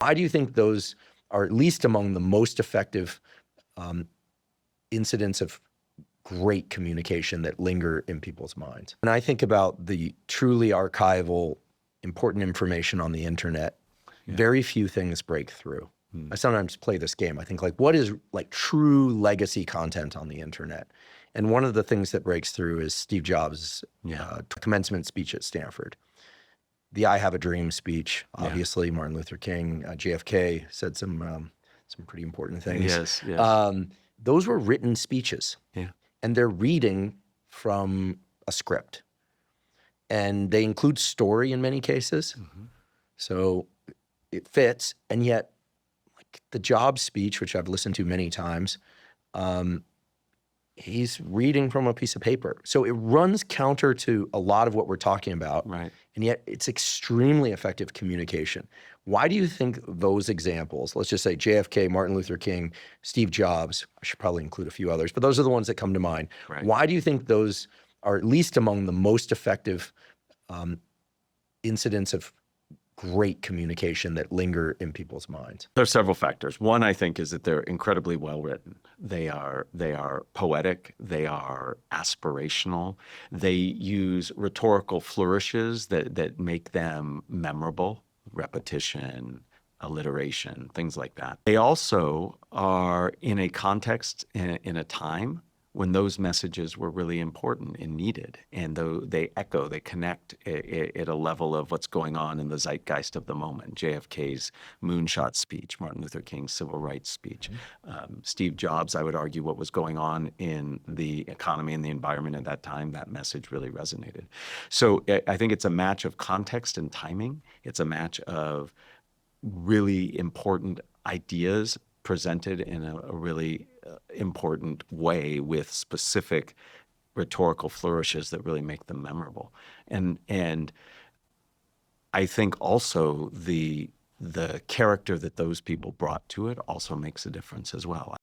Why do you think those are at least among the most effective incidents of great communication that linger in people's minds? When I think about the truly archival, important information on the internet, very few things break through. I sometimes play this game. I think, like, what is like true legacy content on the internet? And one of the things that breaks through is Steve Jobs' commencement speech at Stanford. The I Have a Dream speech, obviously, Martin Luther King, JFK said some pretty important things. Those were written speeches. And they're reading from a script. And they include story in many cases. So it fits. And yet, like the Jobs speech, which I've listened to many times, he's reading from a piece of paper. So it runs counter to a lot of what we're talking about. And yet it's extremely effective communication. Why do you think those examples, let's just say JFK, Martin Luther King, Steve Jobs, I should probably include a few others, but those are the ones that come to mind. Why do you think those are at least among the most effective incidents of great communication that linger in people's minds? There are several factors. One, I think, is that they're incredibly well written. They are poetic. They are aspirational. They use rhetorical flourishes that make them memorable, repetition, alliteration, things like that. They also are in a context, in a time when those messages were really important and needed. And though they echo, they connect at a level of what's going on in the zeitgeist of the moment. JFK's moonshot speech, Martin Luther King's civil rights speech. Steve Jobs, I would argue, what was going on in the economy and the environment at that time, that message really resonated. So I think it's a match of context and timing. It's a match of really important ideas presented in a really important way with specific rhetorical flourishes that really make them memorable. And I think also the character that those people brought to it also makes a difference as well.